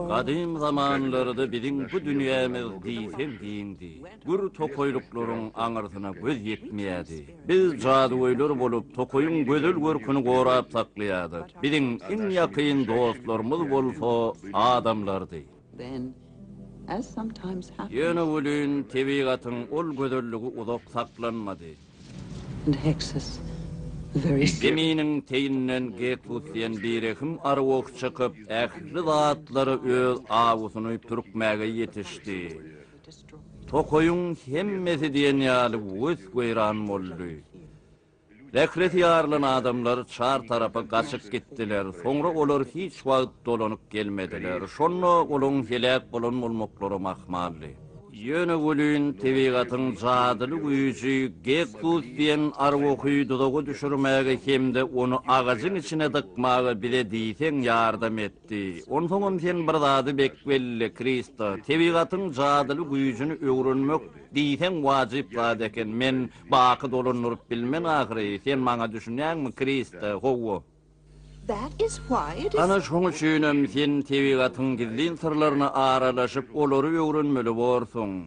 Kadim zamanlarda bizim bu dünyamız diysem diyindi. Gür tokoylukların anırtına göz yetmeyedi. Biz cadıoylar bolup tokoyun gözül görkünü korap saklayadık. Bizim en yakın dostlarımız bolsa adamlardı. Yönü ölün tebigatın ol gözöllüğü uzak saklanmadı. Geminin teyinden gekutlayan birehim arvok çıkıp ähli zatları öz avusunu türkmäge yetişti. Tokoyun hemmesi diyen ýaly göz goýran boldy. Rekreti ýarlan adamlar çar tarafa gaçyp gitdiler. Soňra olar hiç wagt dolanyp gelmediler. Şonno olun helak bolan bolmaklary mahmally. Yönü gülün tebigatın cadılı güýçi gekut diyen arwoky dudagy düşürmäge hemde onu agacın içine dıkmagy bile diýsen ýardam etdi. Onsoňam sen bir zady bekbelli Krista, tebigatın cadılı güýçini öwrenmek diýsen wajyp zat eken. Men baky dolanyryp bilmen ahyry. Sen maňa düşünýärmi Krista? Howo. Ana şoň üçin sen tebigatın gizlin sırlaryna aralaşyp olary öwrenmeli bolsun.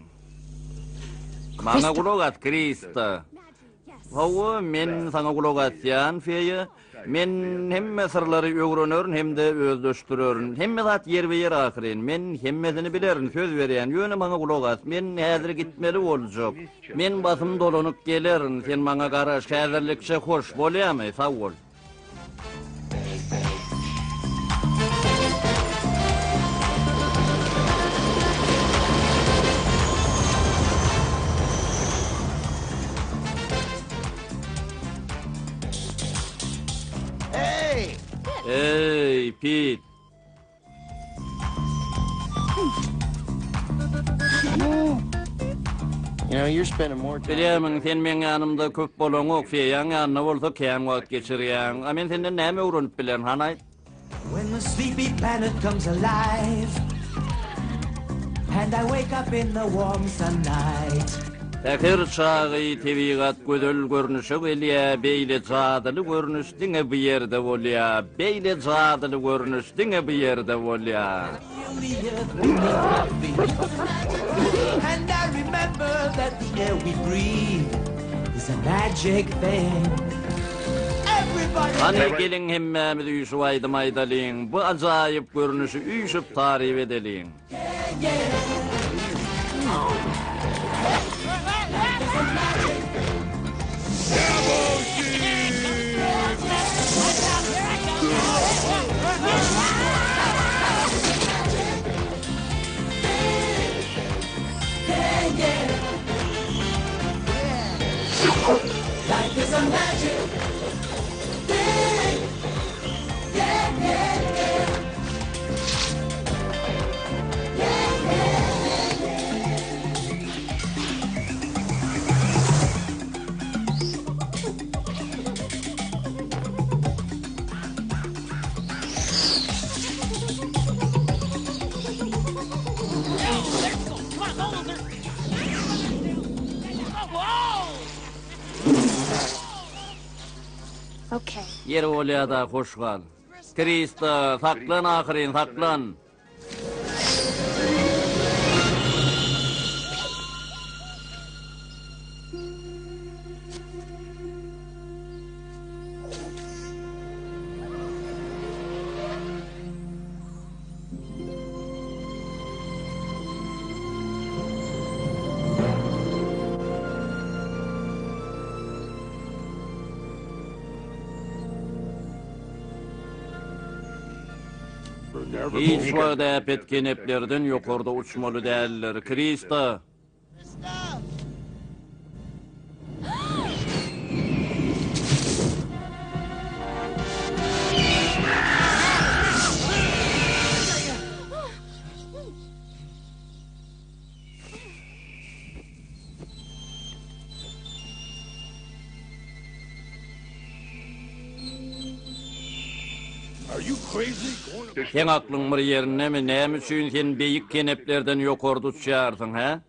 Maňa gulak at Krista. Hawa men saňa gulak atýan feýe. Men hemme sırlary öwrenör hemde özdeşdirör. Hemme zat yer we yer ahyryn. Men hemmesini bilerin, söz berýän. Ýöne maňa gulak at. Men häzir gitmeli boljak. Men basym dolanyp gelerin. Sen maňa garaş häzirlikçe hoş bolýarmy? Sag bol. Hey, Pete. You're spending more time. Bilemem sen men ýanymda köp bolan ok feýan ýanyna bolsa kän wagt geçirýän. Men senden näme öwrenip bilen hanay? When the sleepy planet comes alive and I wake up in the warm sunlight. Täkir çagy tebigat gözöl görnüşe gelýär, beýle cadyly görnüş diňe bu ýerde bolýar. Beýle cadyly görnüş diňe bu ýerde bolýar. And I remember that the air we breathe is a magic thing. Hani gelin hemmemiz üýüşüp aýdym bu ajaýyp görnüşi üýüşüp taryp edeliň. Life is a magic thing. Yeah, yeah, yeah. Yeah, yeah, yeah. Okay. Yer bolýada hoş gal. Krista, saklan ahyryn, saklan. Hiç wagda petken eplerden ýokarda uçmaly däller. Krista. Sen aklın bir yerine mi? Näme üçin sen beýik keneplerden ýokarda uçýarsyň, ha?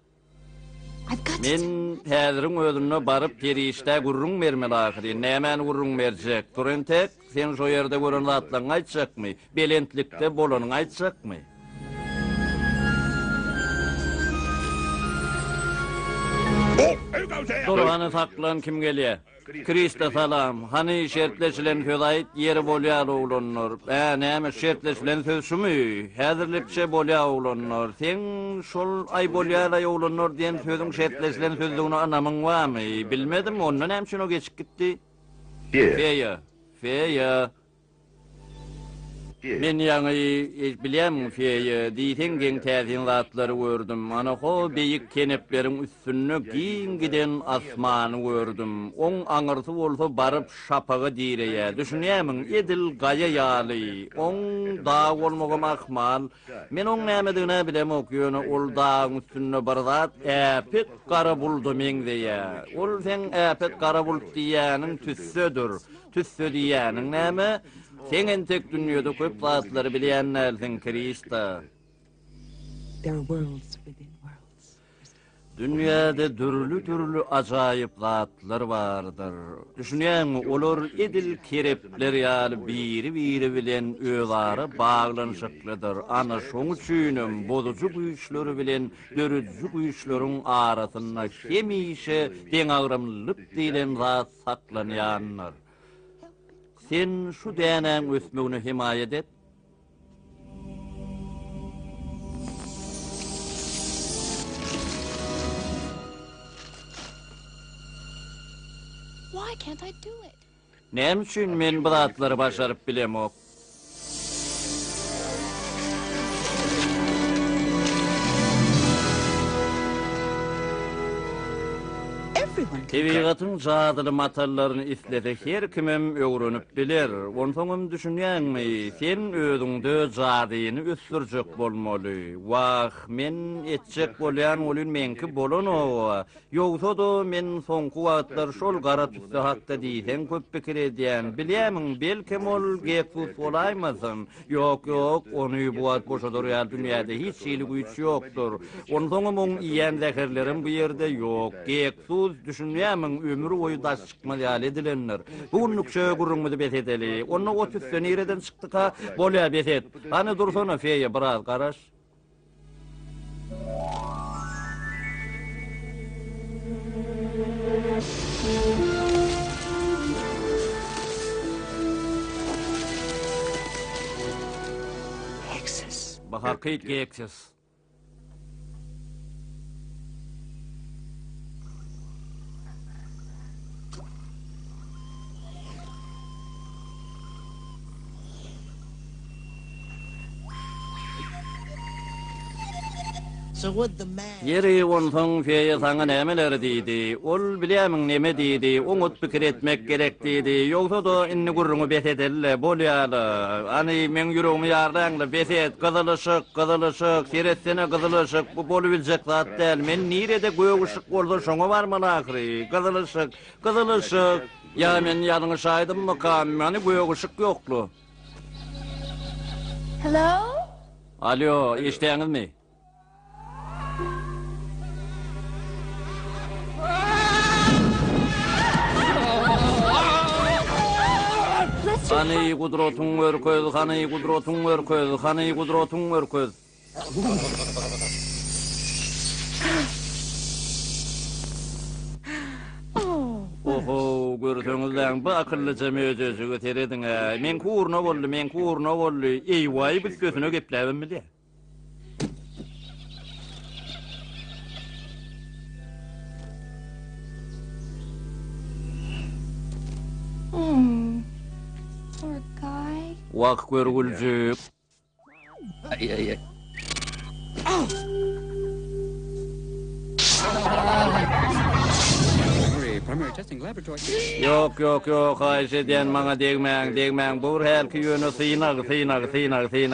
Men häzirin özüne barıp perişde gurrun bermeli ahiri. Nämen gurrun berjek? Turentek, sen şo yerde gören zatlaryň aýtjakmy? Belentlikde bolanyň aýtjakmy? Durany saklan kim gelýär? Krista salam. Hani şertleşilen söz yeri bolýar oglanlar. Näme şertleşilen söz şumy? Häzirlikçe bolýar oglanlar. Sen şol ay bolýar ay oglanlar diýen sözüň şertleşilen sözlüğüni anamyň barmy? Bilmedim, ondan hem şunu geçip gitdi. Feya. Men ýa-ni bilýän feýe diýen geň täzin zatlary gördüm. Ana ho beýik kenepleriň üstüne giň giden asmany gördüm. Oň aňyrsy bolsa baryp şapagy diýreýär. Düşünýämiň edil gaýa ýaly. Oň da bolmagy akmal. Men oň nämedigine bilemok ýöne ol daň üstüne bir zat äpet gara buldy meňdeýär. Ol sen äpet gara bulut diýäniň tüssüdür. Tüssü diýäniň näme? Sen entek dünýede köp zatlary bilýänlersiň Krista. There are worlds within worlds. Dünýäde türlü ajaýyp zatlar bardyr. Düşünýäňmi, olar edil kerepler ýaly biri bilen özara baglanyşyklydyr. Ana şoň üçinem bozucu güýçleri bilen dörüjü güýçleriň arasynda hemişe deňagramlyk diýilen zat saklanýanlar. Sen şu dänen ösmegini himayet et. Why can't I do it? Näme üçin men bu zatlary başaryp bilemok? Tebigatyň jadyly matallaryny isledek her kimem öwrenip biler. Onsoňam düşünýänmi, sen özüňde jadyny ösdürjek bolmaly. Wah, men etjek bolýan bolun menki bolano. Ýogsa da men soňky wagtlar şol gara tüsde hakda diýsen köp pikir edýän. Bilýämiň, belki ol gepus bolaýmasyn. Ýok, ony bu wagt boşa durýan dünýäde hiç şeýle güýç ýokdur. Onsoňam oň iýen zäherlerim bu ýerde ýok. Gepsus düşünýämiň ömrü boyu daş çykmaz ýaly edilenler. Bugunluk şö gurrunmydy besedeli. Onu 30 sene ýerden çykdyka bolýar besed. Hani dursana feýe biraz garaş. Hexes. Bahaqyt gekses. So what the man? Yeri onsoň feýe saňa nämeleri diýdi? Ol bilýämiň näme diýdi? Oňut pikir etmek gerek diýdi. Ýogsa da inni gurruňy besedelle bolýarly. Ani men ýüregimi ýarlaňly besed, gyzylşyk, seretsene gyzylşyk bu bolup biljek zat däl. Men nirede göwüşik bolsa şoňa barmaly ahry. Gyzylşyk. Ya men ýalyňy şaýdymmy kam? Meni göwüşik ýoklu. Hello? Alo, eşdeňizmi? Hani kudrotuň örköz, hani kudrotuň örköz. Oho, görseňizler bu akyllyja möjüzi göterediň. Men kurna boldy. Eýway biz gözüne gepläbim bilýär. Poor guy. Wak görgüljük. Ay. Primary testing laboratory. Yok, haýşe diýen maňa degmäň, bu herki ýöne synak,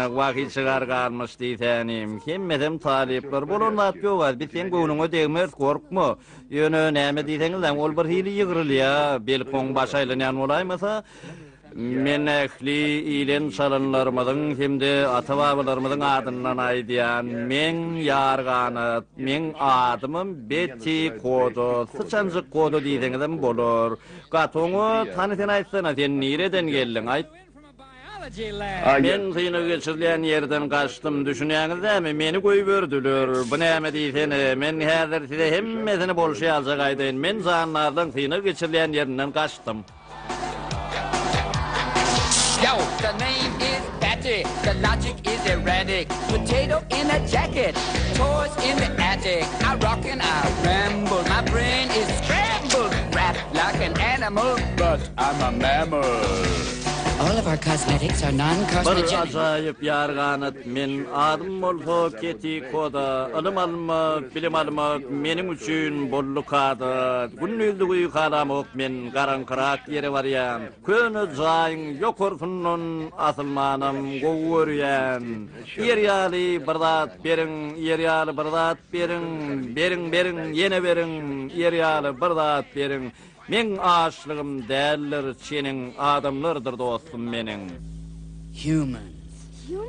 wagt çygargarmyş diýsenim. Hemmedem talyplar bolanlar ýok, biz sen göwnüňe degmez, korkma. Ýöne näme diýseňiz, ol bir hili ýygyrylýar, belki oň başaýlanýan bolaýmasa, Men ähli ilen çalanlarymyň hemde ata-babalarymyň adyndan aýdýan men ýargany, men adymym Betty Kodo, sıçanjyk Kodo diýdiňizem bolar. Gatoňy tanytan aýtsana, sen nireden geldiň? Aýt. Men syny geçirlen yerden kaçtım, düşünýäňizdämi? Meni goýberdiler. Bu näme diýsen, men häzir size hemmesini bolşaýaljak aýdyn. Men zanlardan syny geçirlen ýerinden kaçtım. Yo, the name is Patty, the logic is erratic. Potato in a jacket, toys in the attic. I rock and I ramble, my brain is scrambled. Rap like an animal, but I'm a mammal. All of our cosmetics are Bir non-carcinogenic. ajaýyp ýarganyt, men adym bolsa Betty Koda, ilm almak, bilim almak meniň üçin bollukady. Günnüzlügi kalamok men garankırak ýere barýan. Köni jaýyň ýokursundan asylmanam gowurýan. Ýerýaly bir zat beriň, ýerýaly bir zat beriň, beriň, ýene beriň, ýerýaly bir zat beriň. Men aşlygym däldir, senin adamlardyr dostum meniň. Humans.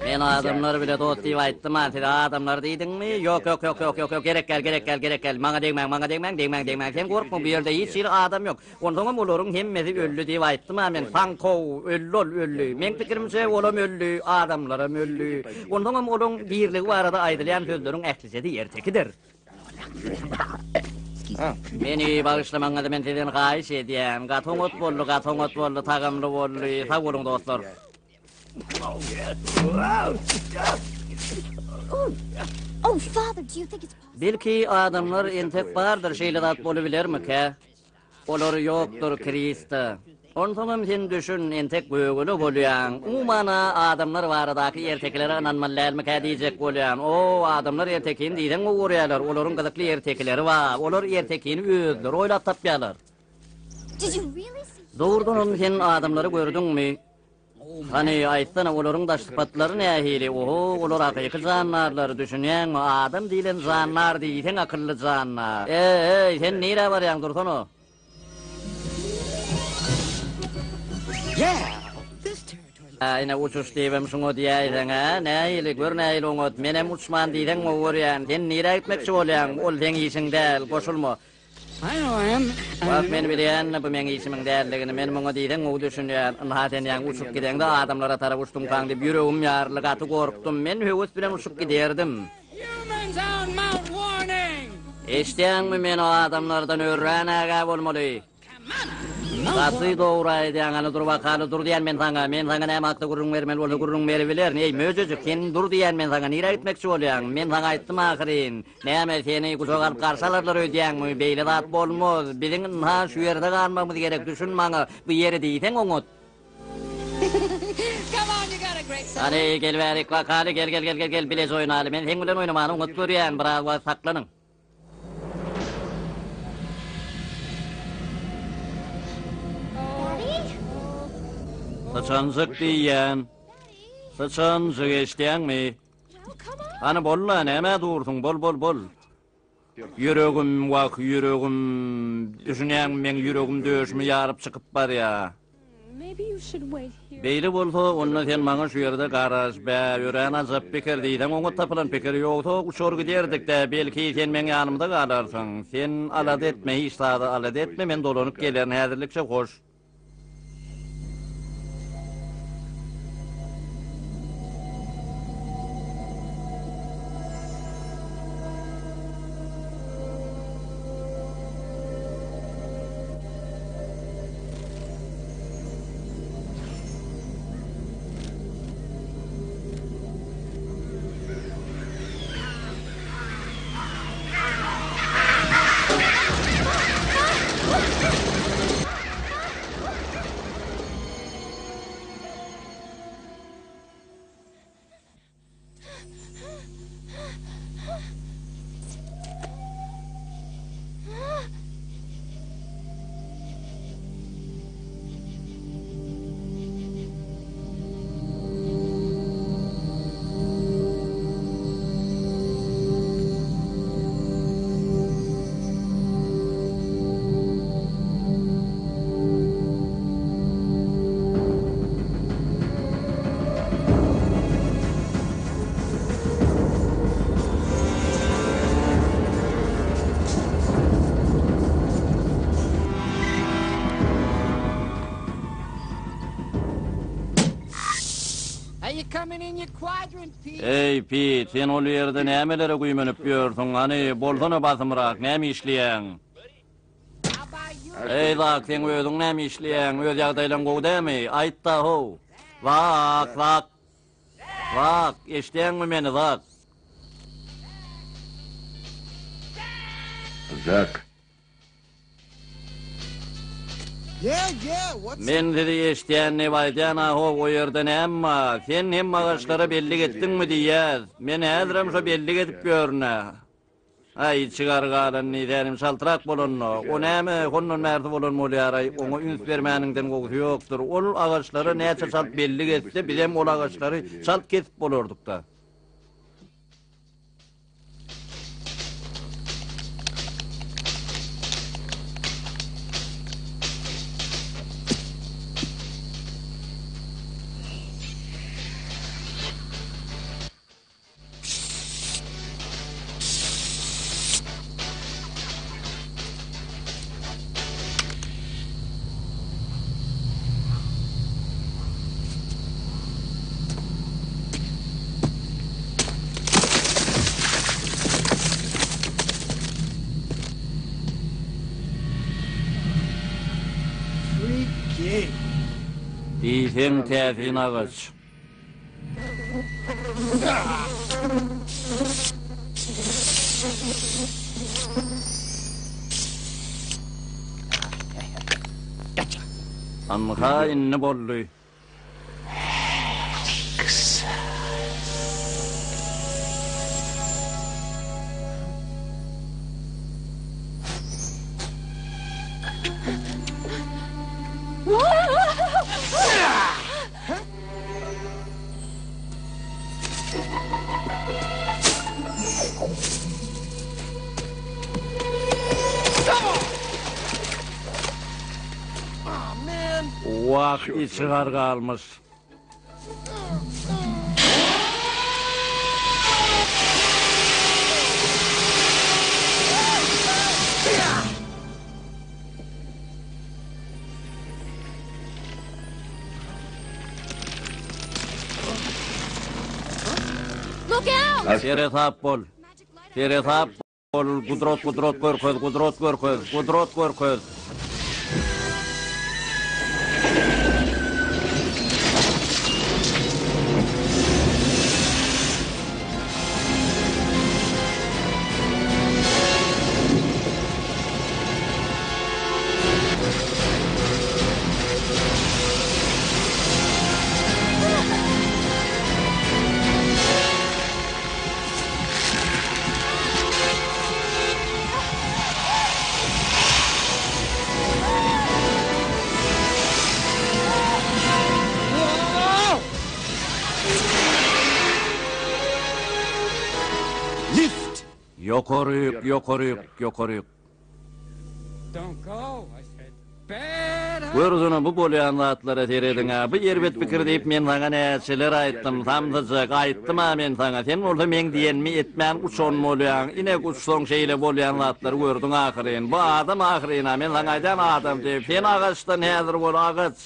Men adamlar bile dost diýip aýtdym, siz adamlar diýdiňmi? Ýok, gerek gel. Maňa degmäň. Sen gorkma, bu ýerde hiç bir adam ýok. Ondan olaryň hemmesi öllü diýip aýtdym, men Pankow öllü. Men pikirimçe olam öllü, adamlaram öllü. Ondan olaryň birligi barada aýdylýan sözleriň ählisi ýertekidir. Meni bağışlamaňyzy men sizden gaýyş edýän. Gatoňot boldy, tagamly boldy, sag bolun dostlar. Oh, Father, do you think it's possible? Belki adamlar entek bardyr, şeýle zat bolubilermi-ke? Olar ýokdur Krista. Ondan sen düşün, entek bögülü bolýan. Umana adamlar baradaky erteklere inanmalylarmy-ke diýjek bolýan. O adamlar ertekin diýden gowurýarlar. Olaryň gyzykly ertekleri bar. Olar ertekini özleri oýlap tapýarlar. Did you really see? Doğrudan sen adamları gördüňmi? Hani aýtsana, olaryň da sypatlary nähili? Oho, olar hakyky zanlarlar, düşünýän adam diýilen zanlar diýsen akylly zanlar. Sen nire barýan dursuno? Yeah, this territory. Ayna uçuş diýibem şuňa diýäýdiň, nähili gör nähili oňot, menem uçman diýden gowurýan, sen nire gitmekçi bolýan, ol sen işiň däl, goşulma. I know I am. Bak men bilýän, bu meň işimiň däldigini, men muňa diýden o düşünýän, haten ýa uçup gideňde adamlara tarap uçdum kaňdy, ýüregim ýarlyk aty gorkdum, men höwes bilen uçup giderdim. Humans on Mount Warning. Eşdiňmi men o adamlardan örränäge bolmaly? Gasy dogry diýäňany dur bakaly dur diýän men saňa näme hakda gurrun bermeli bolsa gurrun beribiler. Ey möjüjük, sen dur diýän men saňa nire gitmekçi bolýan? Men saňa aýtdym ahyrin. Näme seni guşak alyp garşalarlar öýdýäňmi? Beýle zat bolmaz. Biziň ha şu ýerde galmamyz gerek, düşün maňa. Bu ýeri diýsen oňot. Come on, you got a great son. Hadi gel berik bakaly, gel biles oýnaly. Men sen bilen oýnamany oňot görýän, biraz wagt saklanyň. Saçanjyk diýen. Saçanjyk eşdiňmi? Hani bolla, näme dursun? Bol. Yüregim wak, yüregim. Düşünýän men yüregim döşmi ýaryp çykyp barýa. Maybe you should wait here. Beýle bolsa, onda sen maňa şu ýerde garaş, ýören azap pikir diýdiň, oňa tapylan pikir ýoksa, uçor giderdik-de, belki sen meň ýanymda galarsyň. Sen alad etme, hiç sada alad etme, men dolanyp gelerin häzirlikçe hoş. coming in your quadrant, Pete. Ey Pete, sen ol yerde nämelere güýmenip ýörsiň? Hani bolsana basymrak, näme işleýäň? How about you? Ey Zak, sen özüň näme işleýäň? Öz ýagdaýlaryň gowy dämi? Aýt da ho. Zak. Zak, eşdeňmi meni Zak? Zak. Yeah, what's Men dedi eşdeňni baýdana ho o ýerde näme? Sen hem agaçlara belli etdiňmi diýär? Men häzirim şo belli edip görnä. Ay çıgargalan niderim şaltırak bolunno. O näme honnon märdi bolun bolýar, oňa üns bermäniňden gowy ýokdur. Ol agaçlary näçe şalt belli etse, bizem ol agaçlary şalt kesip bolardyk da. Diýsen täsin agaç. Anha inni bolly. Wak içigar galmış. Look out! Seretap bol. Seretap bol. Gudrot görköz, gudrot görköz. Yokoryk. Don't go, I said. Bad. Gördüňe bu bolýan zatlara terediňä. Bu ýerbet pikir diýip men saňa näçeler aýtdym. Tamsyjak aýtdym men saňa. Sen bolsa men diýenmi etmän uçon bolýan. Ine uçsoň şeýle bolýan zatlar gördüň ahyryn. Bu adam ahyryn men saňa aýdan adam diýip. Sen agaçdan häzir bol agaç.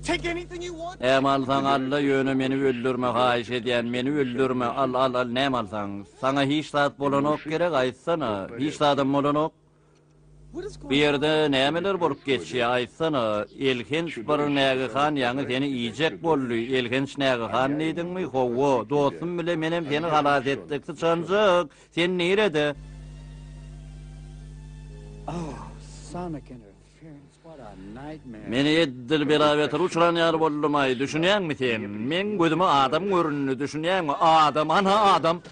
Take anything you want. Alsaň alla ýöne meni öldürme haýyş edýän, meni öldürme. Al, näme alsaň? Saňa hiç zat bolanok gerek aýtsana. Hiç zadım bolanok. What is going Bir ýerde nämeler bolup geçýär aýtsana. Elhinç bir nägehan ýaňy seni iýjek boldy. Elhinç nägehan diýdiňmi? Howo, dostum bile menem seni galat etdikdi çanjyk. Sen nerede? Oh, sonic interference. What a nightmare. Meni eddil beraber uçuran ýar boldum ay. Düşünýärmi sen? Men gözüme adam görünýär, düşünýärmi? Adam, ana adam.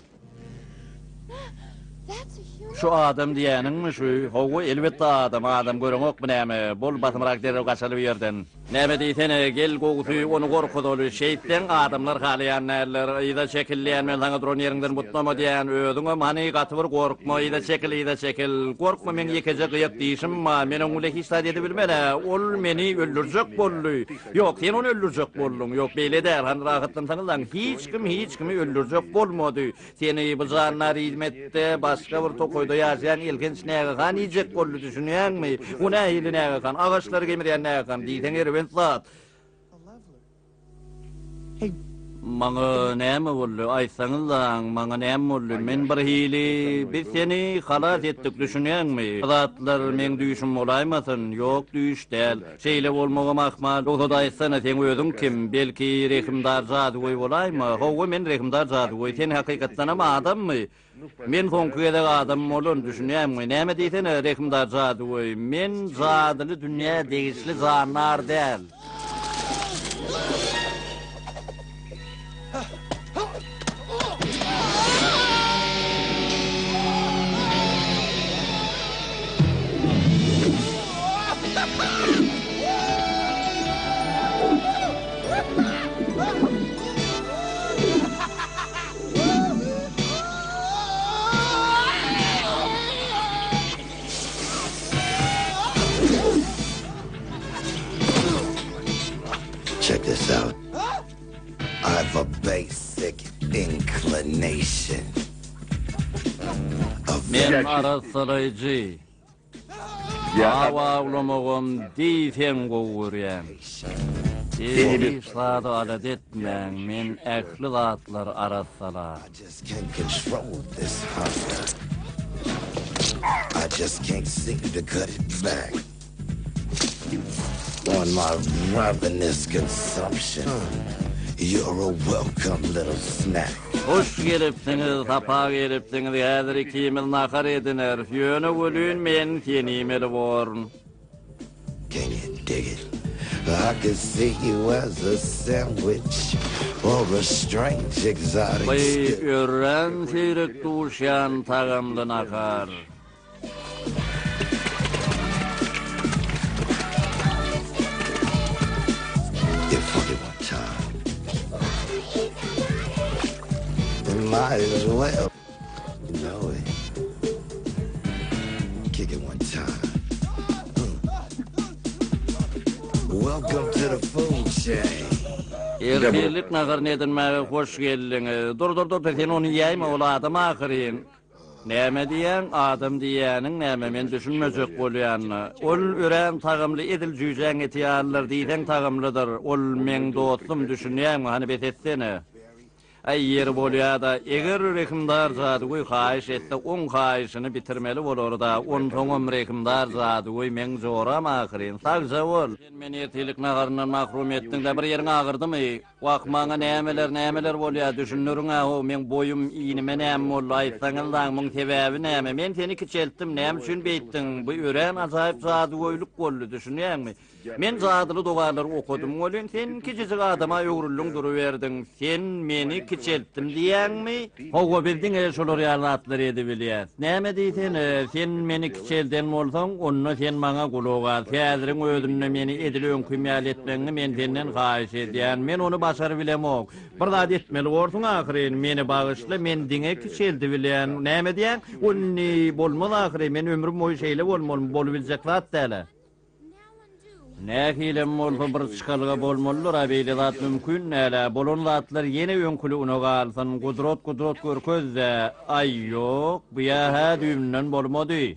That's a human. Şu adam diýeninmi şu? Howa elbetde adam göreňok bu näme? Bol batymrak derä gaçaly ýerden. Näme diýsene gel gowy onu gorkudoly şeýtden adamlar halayan näler ýa-da çekilýän men saňa duran ýeriňden butnama diýen ödüňe many gaty bir gorkma ýa-da çekil gorkma men ýekejek ýok diýişim ma meniň ule hiç edip bilmele ol meni öldürjek boldy. Ýok sen onu öldürjek boldun. Ýok beýle däl han rahatlansaňyz hiç kimi öldürjek bolmady. Seni bu zanlar hizmetde başga bir tokoyda ýaşaýan ilginç näge kan ýejek boldy düşünýärmi? Bu nähili näge kan agaçlary gemirýän näge kan diýsen ben zat. Maňa näme boldy? Aýsaňyz maňa näme boldy? Men bir hili biz seni halat etdik düşünýärmi? Zatlar men düýüşüm bolaýmasyn? Ýok düýüş däl. Şeýle bolmagam ahmal. Oda aýsana sen özüň kim? Belki rehimdar zat goý bolaýmy? Howa men rehimdar zat goý. Sen hakykatdan ama adammy? Men konkret adam bolun düşünýärmi? Näme diýsen rehimdar zat goý? Men zadyly dünýä degişli zanlar däl. Check this out. I've a basic inclination of Men arasaraycı. Hava ulamagam diýsen gowurýan. Seni bir saada alet etmeň, men ähli zatlar arasalar. I just can't control this hunger. I just can't seem to cut it back on my ravenous consumption. You're a welcome little snack. Hoş gelipsiňiz, tapa gelipsiňiz. Häzir ikimiz nahar ediner. Ýöne ölün men senimeli born. Can you dig it? I could see you as a sandwich or a strange exotic By stick. ören seyrek duşan tagamlı nahar. Get funky one time. Might as well. You know it. Kick it one time. Welcome to the food chain. Erkelik nahar nedinmäge hoş geldiňiz. Dur, sen onu ýäýme ol adam ahyryn. Näme diýen adam diýäniň näme men düşünmejek bolýany. Ol ören tagamly edil jüýjäň etiýarlar diýsen tagamlydyr. Ol men dostum düşünýärmi? Hani betetsene. Ay yer bolýada eger rehimdar zat goý haýyş etdi, on haýyşyny bitirmeli bolar da, on toňam rehimdar zat goý men joram ahyryn. Sagja bol. Men ertelik nagaryndan mahrum etdiň de bir ýeriň agyrdymy? Wagmaňa nämeler bolýar düşünürüň o men boyum iňime näme boldy aýtsaňyz da muň sebäbi näme? Men seni kiçeltdim, näme üçin beýtdiň? Bu ören ajaýyp zat goýluk boldy düşünýärmi? Men zadyly dogarlary okudum, bolýan sen kiçijik adama öwrüldüň duruberdiň. Sen meni kiçeltdim diýäňmi? Howa bildiň şolar ýalatlar edi bilýär. Näme diýsen, sen meni kiçelden bolsaň, onu sen maňa gulaga, häziriň özüňe meni edili öňkümýäl etmeňi men senden haýyş edýän. Men onu başary bilemok. Bir zat etmeli bolsaň ahyryn meni bagyşla, men diňe kiçeldi bilýän. Näme diýän? Onni bolmaz ahyryn men ömrüm boýy şeýle bolmaly, bolubiljek zat däle. Nähilem bolsa bir çykalga bolmalylar, abeýle zat mümkin näle. Bolan zatlar ýene öňküli uny galsyn, gudrot görkezde. Ay ýok, bu ýa düýmden bolmady.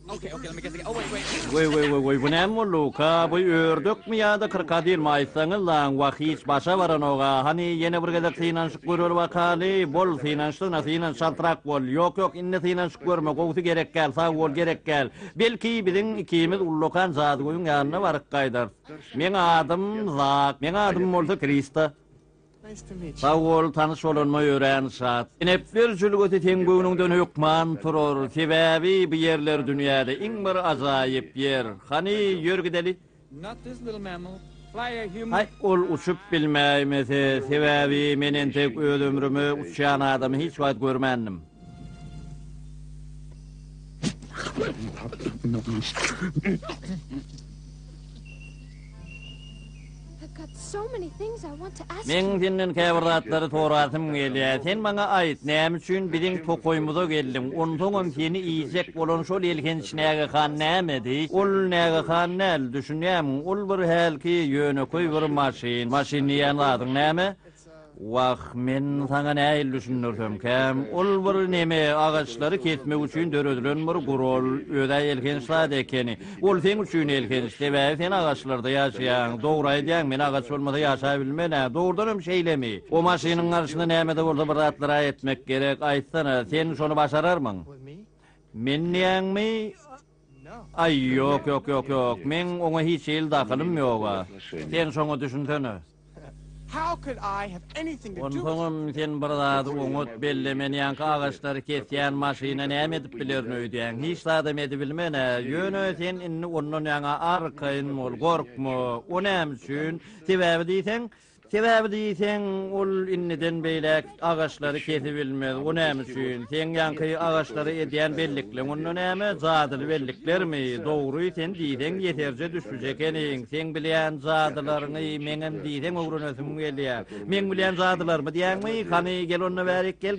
Okay, let me get the... Oh, wait. Wait, bu näme Luka? Bu ördükmi ýa-da krokodil maýsaňyz lan wagit başa baran oga. Hani ýene bir gezek synanşyk görür wakaly, bol synanşyk şantrak bol. Ýok, inne synanşyk görme, gowsy gerek gel, sag bol gerek gel. Belki biziň ikimiz ullukan zat goýun ýanyna baryp gaýdar. Men adım Zak, men adım bolsa Krista. Sağ ol, tanış olunma öğren şat. Enepler jülgöti tengöwnüňden hökman turur. Sebäbi bu yerler dünýäde iň bir ajaýyp yer. Hani ýörgideli? Not this little mammal. Fly a human... Hay, ol uçup bilmäýmese, sebäbi menen tek öz ömrümi uçýan adamy hiç wagt görmändim. I've got so many things I want to ask Men you. senden käbirdatlary toratym gelýär. Sen maňa aýt, näme üçin biziň tokoýmyza geldiň? Onsoňam seni iýsek bolan şol elkençnäge han nämedi? Ol näge han näl düşünýäm? Ol bir helki ýöneköý bir maşin. Maşiny ýanadyň näme? Wah, men saňa näil düşünürsem käm, ol bir neme agaçlary ketmek üçin döredilen bir gurul, öde elkençler ekeni. Ol sen üçin elkençde we sen agaçlarda ýaşaýan, dogry aýdýan, men agaç bolmasa ýaşa bilmene, dogrudanam şeýlemi. O maşynyň garşynda näme de bolsa bir atlara etmek gerek, aýtsana, sen şonu başararmyň? Men näňmi? Ay, yok, men oňa hiç el dakylym ýok. Sen şonu düşünsene. How could I have anything to do with it? Onsoňam sen bir zat oňut bellemen ýanky agaçlary kesýän maşyna näme edip bilerin öýdýän? Hiç adam edip bilmene. Ýöne sen inni ondan ýaňa arkyn ol, gorkma. O näme üçin? Sebäbi diýsen, ol inniden beýlek agaçlary kesip bilmez. O näme üçin? Sen ýanky agaçlary edýän bellikle, ondan näme zadyly belliklermi? Dogry sen diýsen ýeterje düşüjek ening. Sen bilýän zadylaryny meňem diýsen öwrenesim gelýär. Men bilýän zadylarmy diýäňmi? Kany gel onna bärik, gel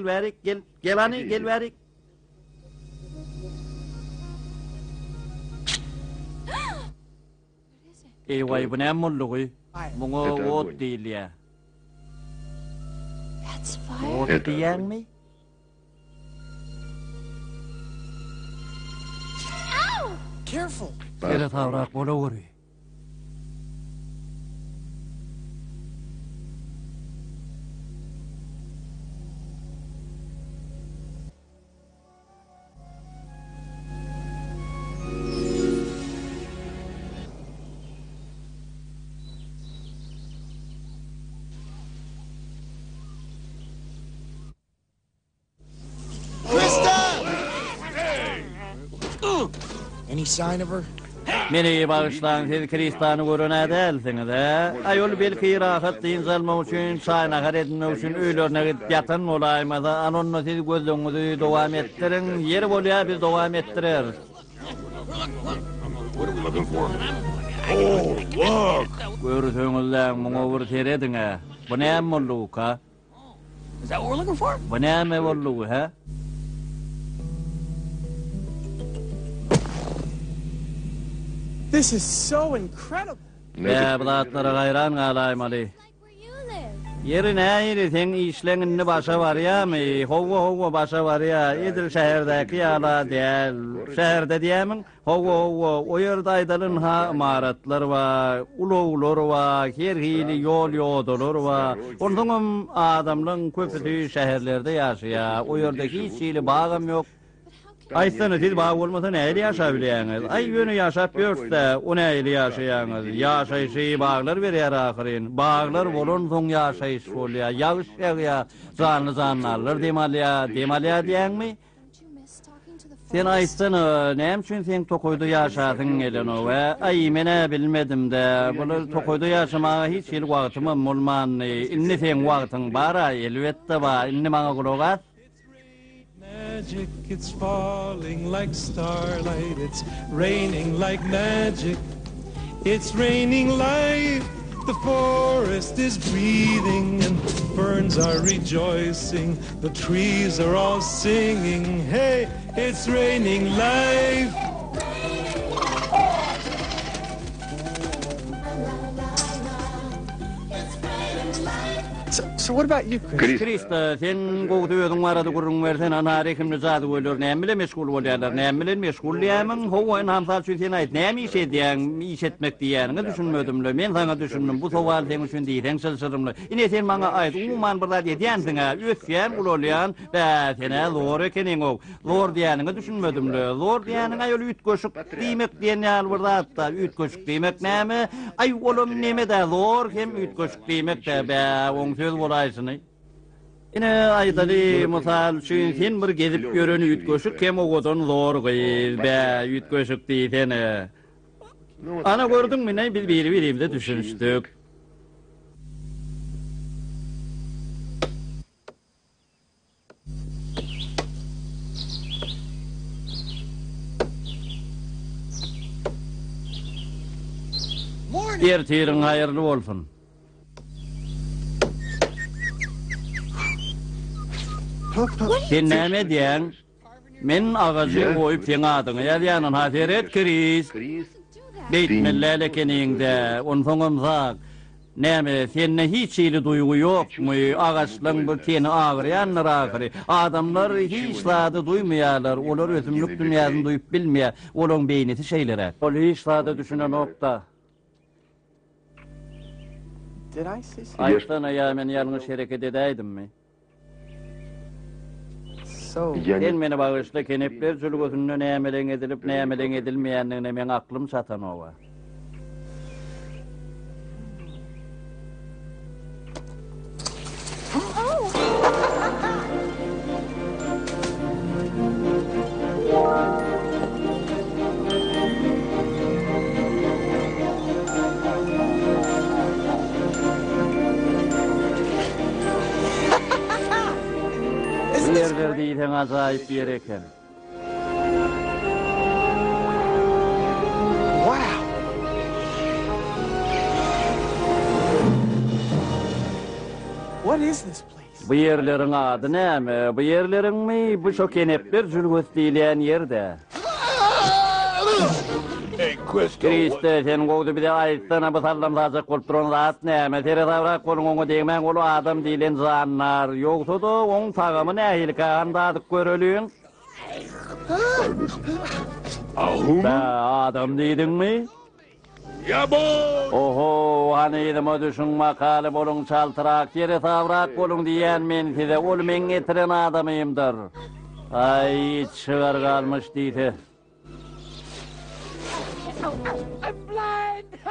bärik, gel ani, gel bärik. Eýway, bu näme boldy? Muňa ot diýilýär. That's fire. Ot diýäňmi? Careful. Sere tawrak bolawry. Any sign of her? Meni bağışlan, siz Kristany görene dälsiňiz-de. Aýol belki rahat diýin zalma üçin, şaýna edinmek üçin öýlerine gidip ýatan bolaýmasa, anonny siz gözleňizi dowam etdirin, ýeri bolýar biz dowam etdirer. Görürsüňizler, muňa bir terediňe. Bu näme bolýar ka? Is that what we're looking for? Bu näme bolýar, ha? This is so incredible. Bäblatlara gaýran galaýmaly. Like where you live. Yeri näýeri sen işleňini başa barýamy? Howa başa barýa. Edil şäherdäki ýala däl. Şäherde diýämiň? Howa o ýerde aýdalyn ha imaratlar we ulowlar we her hili ýol ýodalar we ondan adamlaryň köpüsi şäherlerde ýaşaýar. O ýerde hiç hili bagam ýok. Aýtsana, siz baga bolmasa näde ýaşap bilýäňiz? Ay ýöne ýaşap ýörse, o näde ýaşaýaňyz? Ýaşaýşy baglar berýär ahyryn. Baglar bolan soň ýaşaýyş bolýar. Ýagyş ýagýar, zanly demalýar diýäňmi? Don't you miss talking to the Sen aýtsana, näme üçin sen tokoýda ýaşadyň geleni we ay mene bilmedim-de, bular tokoýda ýaşamaga hiç hil wagtym bolman. Inni sen wagtyň bar, elbetde bar. Inni maňa gulagat. Magic, it's falling like starlight, it's raining like magic, it's raining life. The forest is breathing and ferns are rejoicing, the trees are all singing, hey, it's raining life. So what about you, Chris? Krista, sen gowdy özüň barada gurrun bersen, anary kimni zady bolýar, näme bilen meşgul bolýarlar, näme bilen meşgul diýämiň, howa hamsal üçin sen aýt, näme iş edýäň, iş etmek diýäňi düşünmedimle, men saňa düşündüm, bu sowal sen üçin diýsen sylsyrymly. Ine sen maňa aýt, umuman bir zat edýänsiňä, ötýän ulolýan, bä sene zor ekeniň o. Zor diýäňi düşünmedimle, zor diýäniň aýol ütköşük diýmek diýen ýaly bir zatda, ütköşük diýmek näme? Ay olum näme de zor hem ütköşük diýmek de bä oň söz bolaýsyny. Ine aýdaly mysal üçin sen bir gezip göreni ütköşük hem ogodan zor gyýyl, bä ütköşük diýsene. Ana gördüňmi, näme biz biri-birimizde düşünüşdik. Ertirin hayırlı olsun. Sen näme diýen? Men agacı koyup sen adyňy ýazýanyň haseret Chris. Beýtmellele keniňde, onsoňamzak. Näme senne hiç ýyly duýgu ýokmy? Agaçlaryň bir teni agyrýanlar agyry. Adamlar hiç zady duýmaýarlar. Olar özümlük dünýäni duýup bilmeýär. Olaryň beýneti şeýlere. Ol hiç zady düşünen nokta. Did I say something? Aýtana ýa-men ýalňyş hereket edäýdimmi? So, Sen meni bagyşla kenepler jülgözünden nämeleň edilip nämeleň edilmeýändigine men aklym çatan owa. Bu yerlerde ýeten ajaýyp yer eken. wow. What is this place? Bu yerleriň ady näme? Bu yerleriňmi? Bu şo kenepler jülgöz diýilen ýerde. Kriste, sen gowdy bir de aýtdyna bu sallam zajak bolup duran zat näme? Tere tawrak boluňa diýmen ol adam diýilen zanlar. Ýogsa da oň tagamy nähilkä andadyk görelüň. Adam diýdiňmi? Oho, hanýyma düşün makaly boluň çaltyrak, tere tawrak boluň diýen men size ol men getiren adamymdyr. Ay, çygar galmyş diýdi.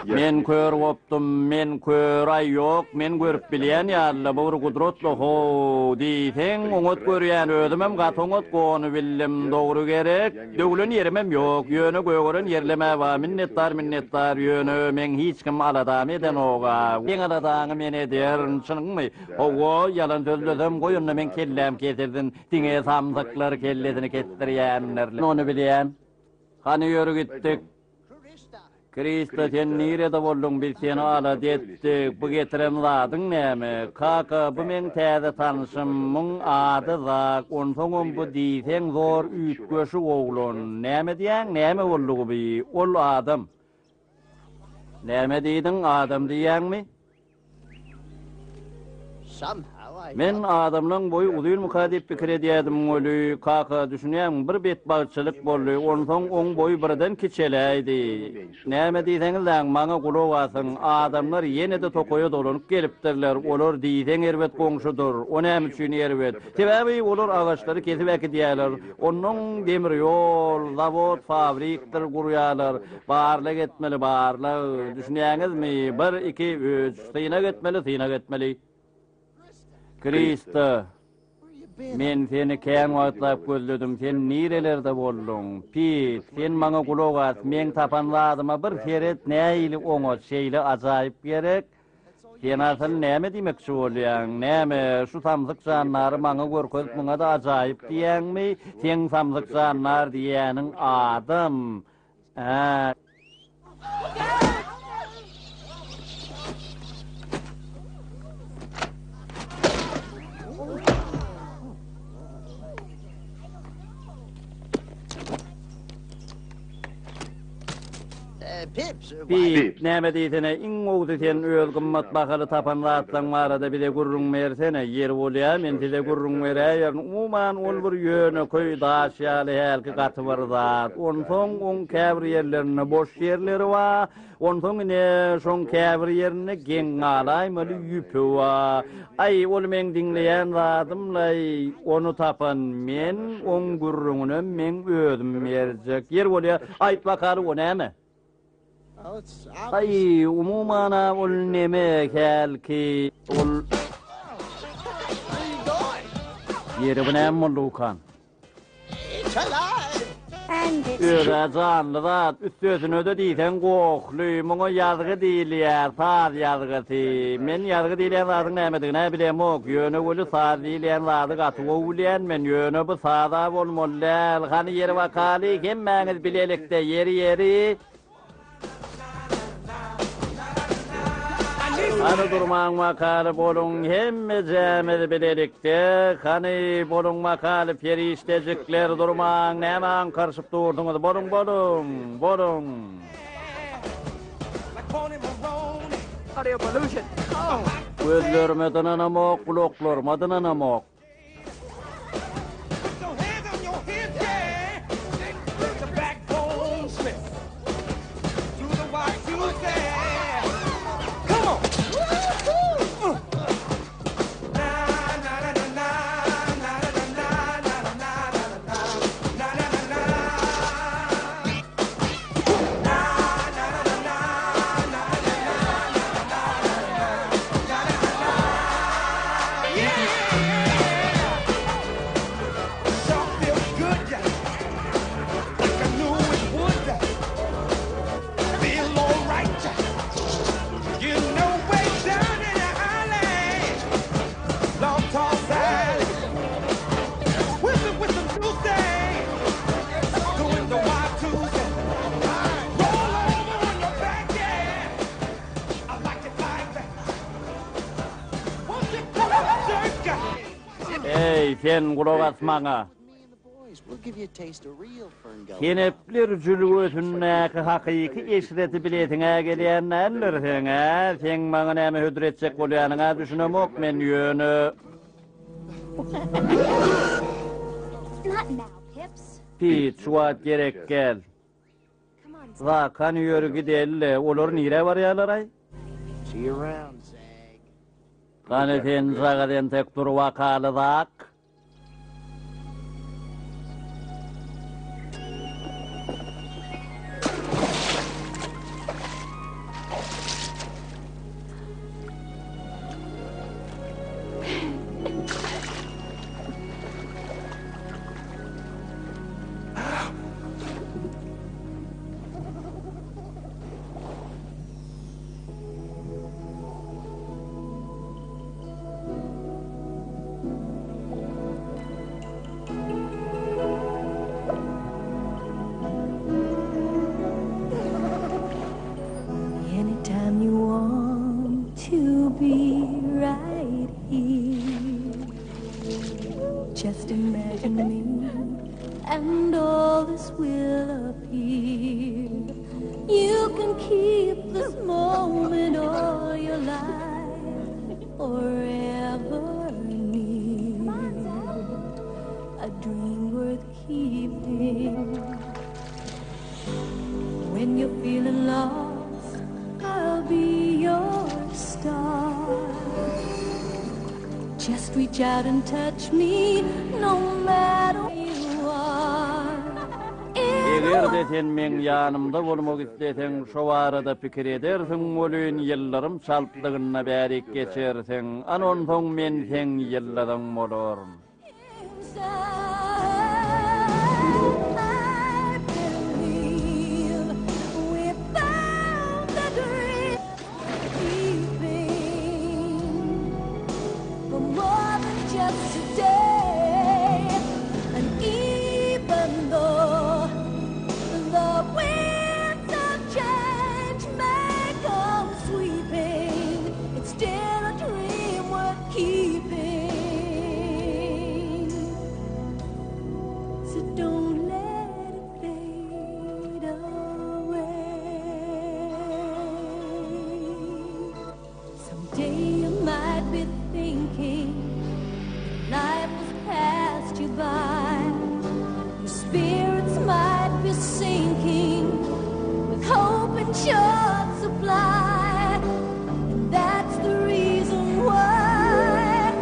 Men kör bopdum, men kör ay ýok, men görüp bilýän ýaly bu gudratly ho diýseň, oňat görýän özümem gatoňat gonu bildim, dogry gerek. Döwlen ýerimem ýok, ýöne göwren ýerleme wa minnettar ýöne men hiç kim aladam eden oga. Eň aladaňy men eder, çynyňmy? Ogo ýalan sözlesem goýunna men kellem ketirdim, diňe samzaklar kelledini ketdirýänler. Onu bilýän. Hany ýörü gitdik. Krista sen nirede boldun bir seni ala detdik, bu getirem zadyň näme? Kaka bu men täze tanışym, muň ady Zak, onsoňam bu diýseň zor üýtgeşi oglun. Näme diýen, näme boldugy bi? Ol adam. Näme diýdiň, adam diýenmi? Men adamlaryň boýy uzyl mukadip pikir edýärdim öli, kaka düşünýän bir bet bagçylyk boldy, onsoň oň boýy birden kiçeläýdi. Näme diýseňiz lan maňa gulak asyň, adamlar ýene-de tokoýa dolanyp gelipdirler, olar diýseň erbet goňşudur, o näme üçin erbet? Sebäbi olar agaçlary kesip äkidýärler, onuň demir ýol, zawod, fabrikdir gurýarlar, barlyk etmeli, barlyk. Düşünýäňizmi? 1 2 3 syna getmeli. Krista, men seni kän wagtlap gözledim, sen nirelerde boldun? Pit, sen maňa gulak at, men tapanladyma bir feret näýili oňa şeýle ajaýyp gerek. Sen asyl näme diýmekçi bolýan? Näme şu samsyk janlary maňa görkezip muňa da ajaýyp diýenmi? Sen samsyk janlar diýäniň adam. Pip, näme diýsene, iň owdy sen öl gymmat bahaly tapanlatlaň barada bir de gurrun mersene, yer bolýar, men size gurrun berýär. Umuman ol bir ýöne köý daşýaly helki gaty bir zat. Onsoň oň käbir ýerlerine boş ýerleri wa, onsoň ine şoň käbir ýerine geň galaýmaly ýüpü wa. Ay, ol men diňleýän zatymlay, onu tapan men, oň gurrunyny men özüm berjek. Yer bolýar, aýt bakary o näme? Ay, umumana ol neme kelki, ol... Yeri bu näme Lukan? Öre canlı zat, üstüsünü de diýsen gokly, muňa ýazgy diýilýär, saz ýazgysy. Men ýazgy diýilýän zatyň nämedigine bilemok, ýöne golu saz diýilýän zady gaty bolýan, men ýöne bu saza bolmaly. Hany ýeri wakaly, hemmäňiz bilelikde yeri. Anı durman makalı bolun hemme cemil bilelikte, hani bolun makalı periştecikler durman, hemen karışıp durdunuz, bolun. Audio pollution. Gözlerime dınanamok, kulaklarıma dınanamok. Ey, sen kulak asmağa. We'll give you a taste of real Ferngully. Kenepler jülüwütünnäki hakyky eşreti biletine gelýänler sene, sen maňa näme hödretjek bolýanyňa düşünemok men ýöne. Not now, Pips. Pit, şuat gerek gel. Come on, Zakan ýörü gidelle, olar nire barýarlar ay? See you around, Zag. Gany sen zagaden tek dur wakaly zak. Anytime you want to be right here, just imagine me and all this will appear. You can keep this moment all your life forever near. A dream worth keeping. When you're feeling lost, I'll be your star. Just reach out and touch me, no matter where you are. Eger de sen men ýanymda bolmak isteseň, şo arada pikir edersiň, bolýan ýyllarym çalpdygyna bärik geçersiň, anon soň men sen ýyllaryň bolar. I believe we found the dream keeping for more than just today. And even though the winds of change may come sweeping, it's still a dream worth keeping. So don't let it fade away. Someday you might be thinking life has passed you by. Your spirits might be sinking with hope in short supply. And that's the reason why.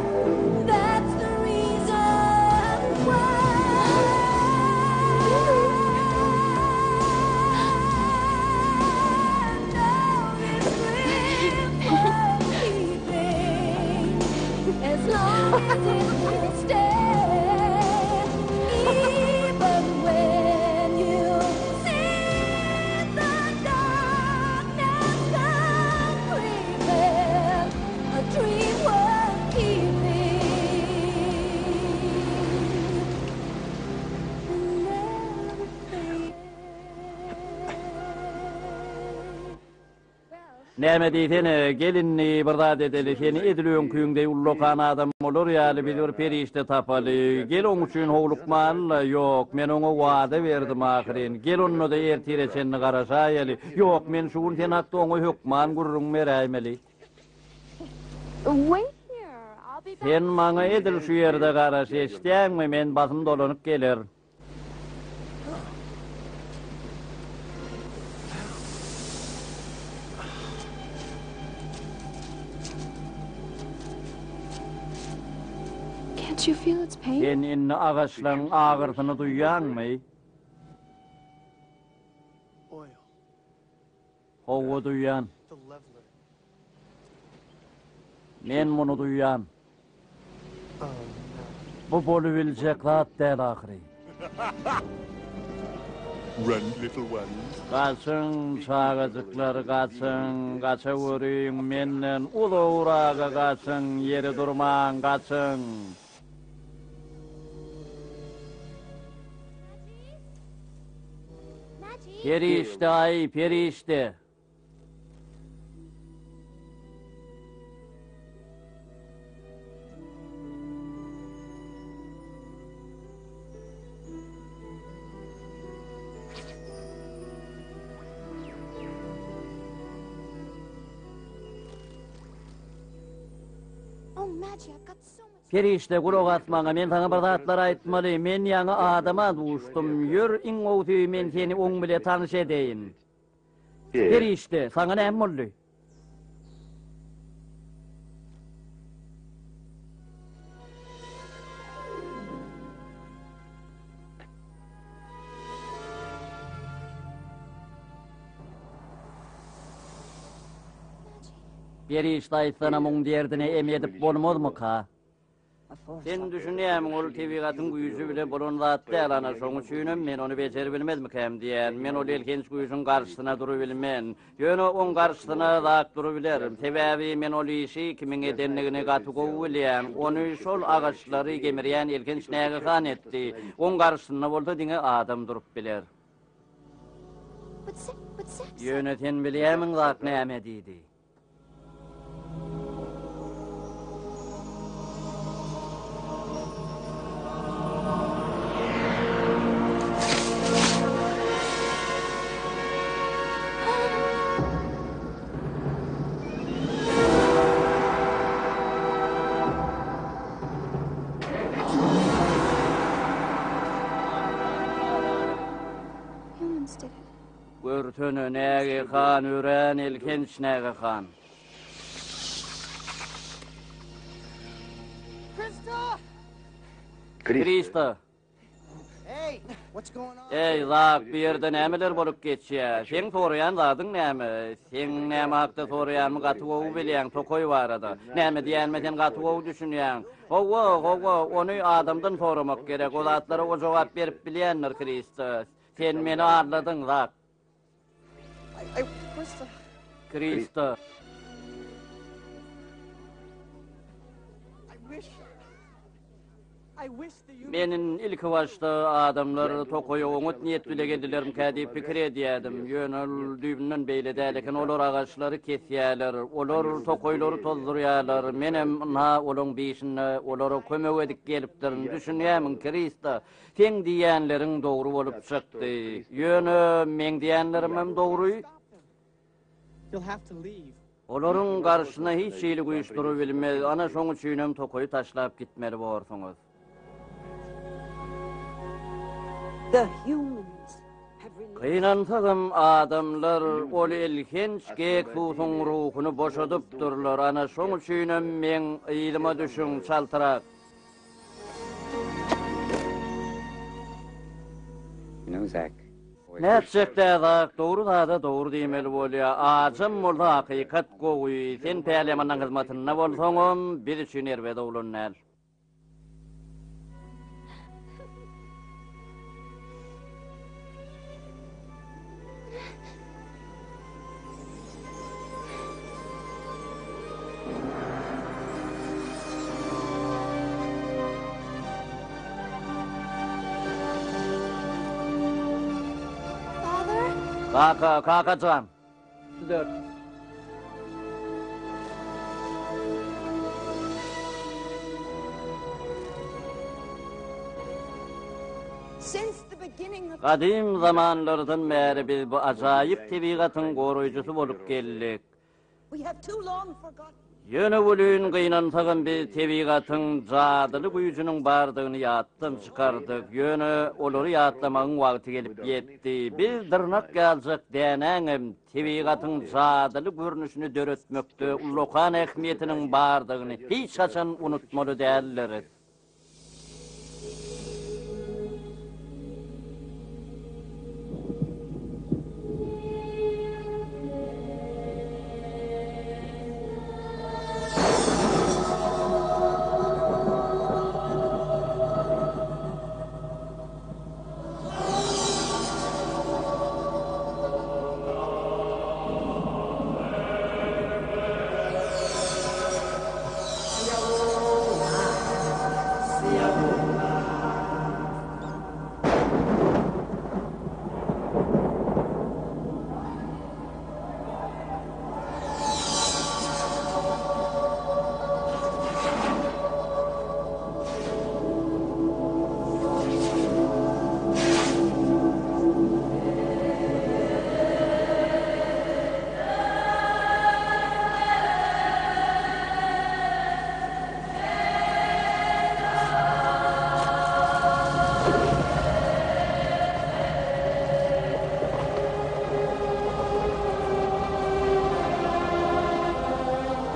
That's the reason why. As long as it will stay, even when you see the dark. Näme diýsene, gelinni birda dedeli, seni edilöň küýüňde ullokan adam olur ýaly bir perişte tapaly. Gel oň üçin howlukmaly, ýok, men oňa wada berdim ahyrin. Gel onu da ertireçenni garaşa ýaly. Ýok, men şuň sen hakda oňa hökman gurrun beräýmeli. Wait here. I'll be back. Sen maňa edil şu ýerde garaş, eşitýäňmi? Men basym dolanyp geler. Can't you feel its pain? Sen inni agaçlaryň agyrtyny duýýanmy? Oil. Howa duýýan. The leveler. Men muny duýýan. Oh, no. Bu bolubiljek zat däl ahyry. Run, little ones. Gaçyň, çağajyklar gaçyň, gaça wöriň menden uly uraga gaçyň, ýere durmaň gaçyň. Perişte ay, perişte. Oh, Maggie, I've got so much. Perişte gulak atmaňa men taňa bir zatlar aýtmaly. Men ýaňy adama duşdum. Ýör iň owty men seni oň bile tanyş edeýin. Perişte, saňa näme boldy? Perişte aýtsana muň derdine em edip bolmazmy ka? Sen düşünýäm, ol tebigatyň güýjü bile bolan zat däl, ana şoň üçin men onu bejer bilmezmikem diýen. Men ol elkenç güýjüň garşysyna durup bilmen. Ýöne oň garşysyna zat durup bilerim. Sebäbi men ol işi kimiň edenligini gatygo bilýän. Onu şol agaçlary gemirýän elkenç näge kan etdi. Oň garşysyna bolsa diňe adam durup biler. Ýöne sen bilýämiň zat näme diýdi? Humans did it. Görtönü näge kan ören elkenç näge kan. Krista. Hey, what's going on? Ey, zak bir ýerde nämeler bolup geçýär? Sen soraýan zadyň näme? Sen näme hakda soraýanmy gatygow bilýän, tokoy barada. Näme diýänmeden gatygow düşünýän? Howa, onu adamdan soramak gerek. O zatlara o jogap berip bilýänler Krista. Sen meni anladyň zak. Krista. Menin ilk başda adamlar tokoy oňut niýet bile geldilerim kädi pikir edýädim. Ýönül düýbünden beýle däleken olar agaçlary kesýärler, olar tokoýlary tozdurýarlar. Menem ha olaň beýişine olara kömek edip gelipdirin. Düşünýämiň Krista, sen diýenleriň dogry bolup çykdy. Ýöne men diýenlerim dogry. You'll have to leave. Olaryň garşyna hiç şeýle güýçdüri bilmez. Ana şoň üçin tokoy taşlap gitmeli bolsaňyz. The humans have released Kıynantığım adamlar ol elkenç gek susun ruhunu boşadıpdırlar. Ana şoň üçin men ýylyma düşüň çaltyrak. Zach. Näçekde zak doğru da doğru diýmeli bolýar. Ajam bolsa hakykat gowy. Sen pälemanyň hyzmatyna bolsaňam bir üçin erbede ulanlar. Kaka can. Kadim zamanlardan beri biz bu acayip tabiatın koruyucusu bolup geldik. Yönü bulun kıynantığın biz tabiatın cadılı gücünün bardığını yattan çıkardık. Yönü oluru yatlamanın vakti gelip yetti. Biz dırnak gelecek denenim tabiatın cadılı görünüşünü dörötmöktü. Lokan ehmiyetinin bardığını hiç açan unutmalı değerleriz.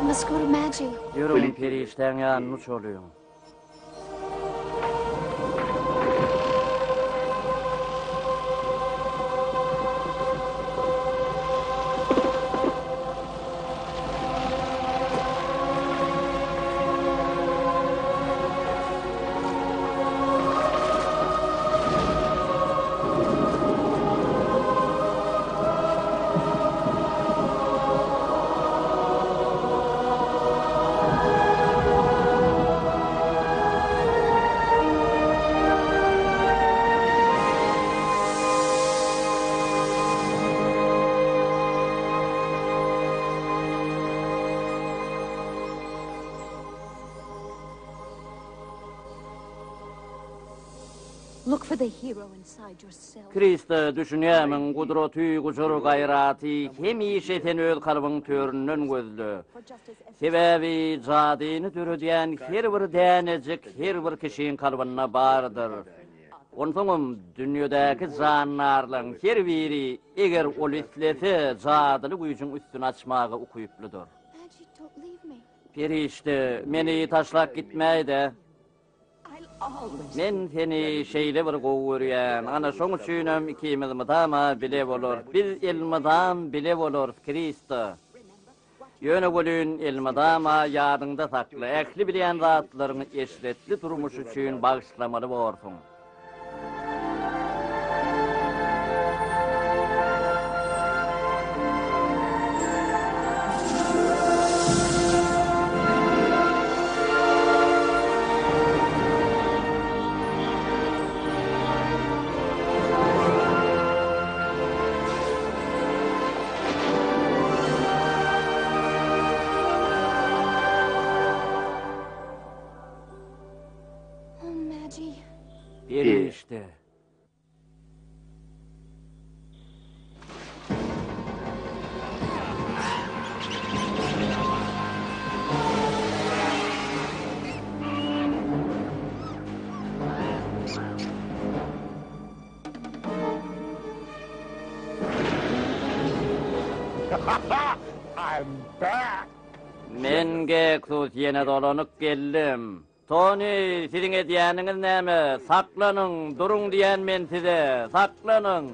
Let's go to Magi. Yürüyün perişten yanlış oluyor. Look for the hero inside yourself. Krista düşünýämiň gudroty, güçür gaýraty hemişe öz kalbyň töründen gözlü. Sebebi jadyny dürüdýän her bir dänejik her bir kişiň kalbyna bardyr. Onsoňam dünýädäki janlarlaryň her biri eger ol islese jadyly güýjüň üstüne açmagy ukuyuplydyr. Magi, don't leave me. Perişte meni taşlap gitmeýdi. Men seni şeýle bir gowurýan, ana şoň üçinem ikimiz mydama bile bolur. Biz elmadam bile bolur, Krista. Ýöne bolun elmadama ýadyňda sakly, ähli bilen zatlaryny eşletli durmuş üçin bagşlamaly bolsun. Perişte. I'm back. Men geksus yine dolanyp geldim. Tony, siziň edýäniňiz näme? Saklanyň, duruň diýen men size, saklanyň.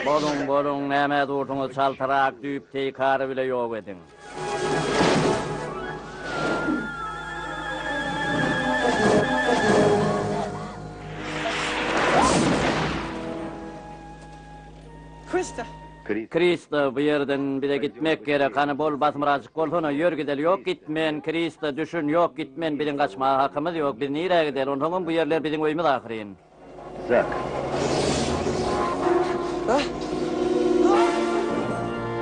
Bolun, näme durduğuňyz çaltarak düýüp teýkary bile ýok ediň. Krista! Krista, bu yerden bir de gitmek gerek. Hani bol basmıracık bolsana ýör gidel. Ýok gitmen, Krista düşün, ýok gitmen. Biziň gaçmaga hakymyz ýok. Biz nire gidel? Ondan bu yerler biziň öýümüz ahyryn. Zack.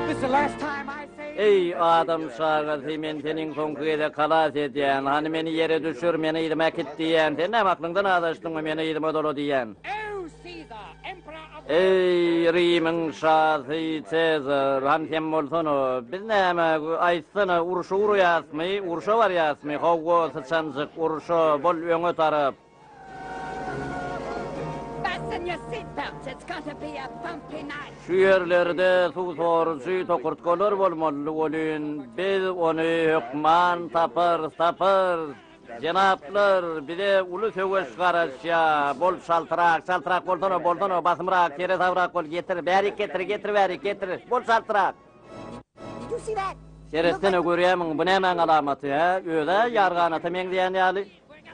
This is the last time I say... Ey adam şagasy, men seniň soňky kalas edýän, hani meni ýere düşür, meni ýymak etdiýän, sen näme aklyndan adaşdyň, meni ýyma dolu diýän. Oh, Caesar, Emperor of... Ey Rimin şahı Cezar, han sen bolsana, biz näme aýtsana, uruşa urýasmy, uruşa barýasmy, howgo sıçanjyk, uruşa bol öňe tarap. Fasten your seatbelts. It's going to be a bumpy night. Şu yerlerde su sorusu tokurtkolar bolmaly bolyn. Biz onu hükman tapar. Janaplar, bir de ulu söwüş garaşya, bol şaltırak bolsana, basmırak, kere savrak bol getir, bäri getir, bol şaltırak. Did you see that? Serestene görýämiň, bu näme alamaty ha? Öýle ýarganaty meň diýen ýaly.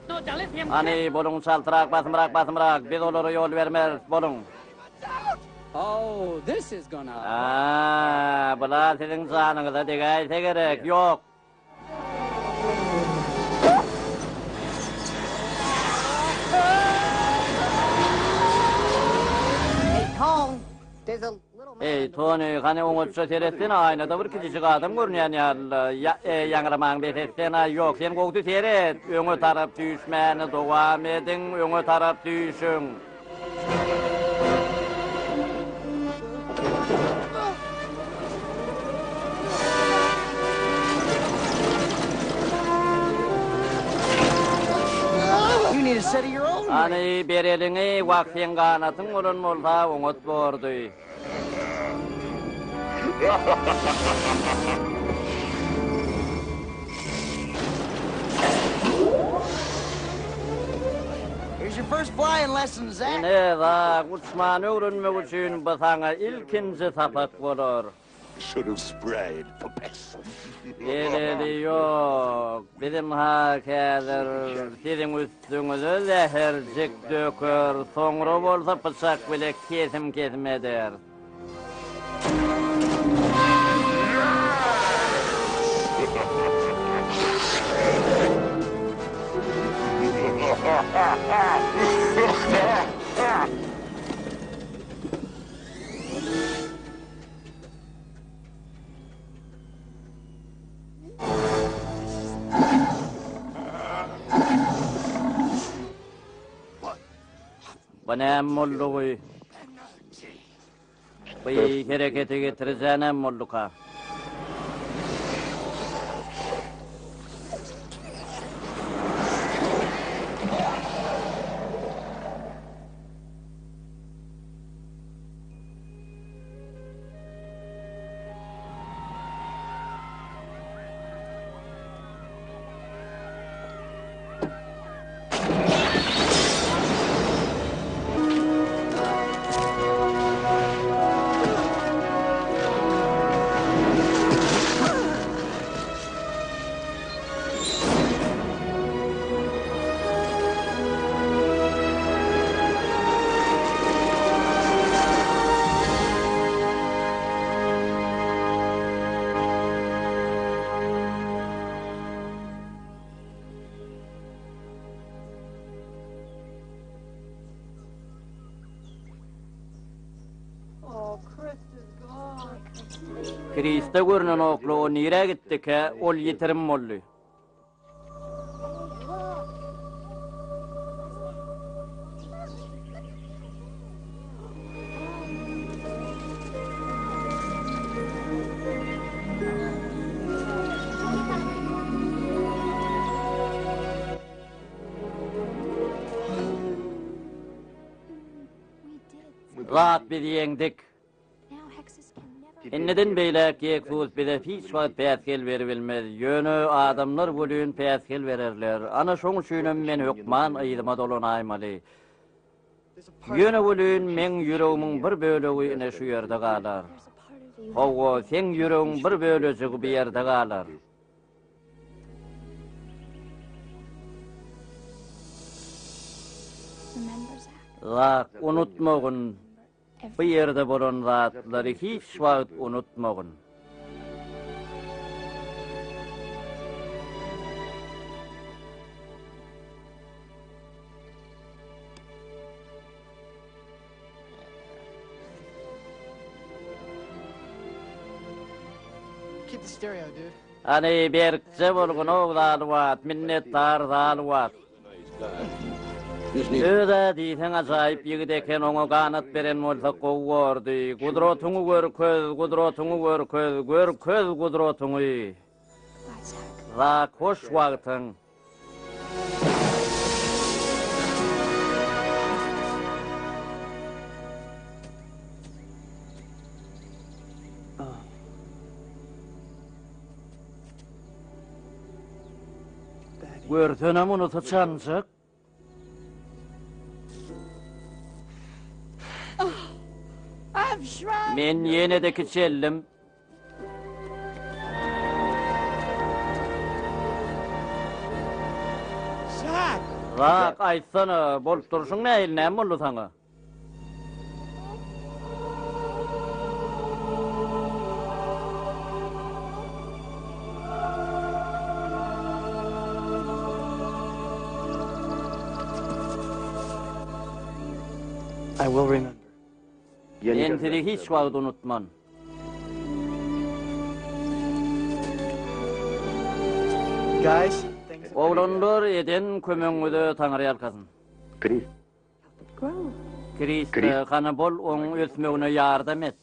No delirium. Hani bolun şaltırak, basmırak, biz olara ýol bermez, bolun. Oh, this is gonna... Bular sizin janyňyza degäýse gerek, ýok. Hey, Kong! There's a little man... Ey Tony, hani oňatça seretden aýnada bir kişi adam görnýän ýaly. Ýaňramaň besetden ýok, sen gowdy seret. Öňe tarap düşmäni dowam ediň, öňe tarap düşüň. You need a set of your own. Hani bereliňi wagtyň ganatyň bolan bolsa oňat bordy. Here's your first flying lesson, Zach. Ne da uçman öğrenmek için bu sana ilkinci sapak bolar. Should have sprayed for pests. Geleli yok. Bizim hakadır. Sizin üstünüzü zehircik dökür. Sonra bolsa bıçak bile kesim eder. Bana molluğu. Bu hareketi getireceğine molluka. Krista görünen oklu nire gittik ha, ol yitirim oldu. Rahat bir yendik. Enneden beýle Gekfus bize hiç wagt päsgel berilmez. Ýöne adamlar bolýan päsgel bererler. Ana şoň üçin men hukman aýdyma dolan aýmaly. Yöne gülün men yüreğimin bir bölegi ine şu yerde galar. Ogo sen yüreğiň bir bölejigi bir yerde galar. Zak unutmagın. Bu yerde bolan zatlary hiç wagt unutmagın. Keep the stereo, dude. Ani berkçe bolgun oğlan wat, minnettar zal wat. Öde diýsen ajaýyp ýigideken oňa ganat beren bolsa gowurdy. Gudratyňy gör köz, gudratyňy gör köz, gör köz gudratyňy. Za hoş wagtyň. Görsenem unutacağınsak. Men yine de kiçellim. Rak aýtsana, bolup duruşuň näil näme boldy saňa? I will remember. Enteri hiç wagt unutman. Guys, Oğlanlar eden kömeňide taňary alkasyn. Chris. Chris, kana bol oň ösmegine ýardam et.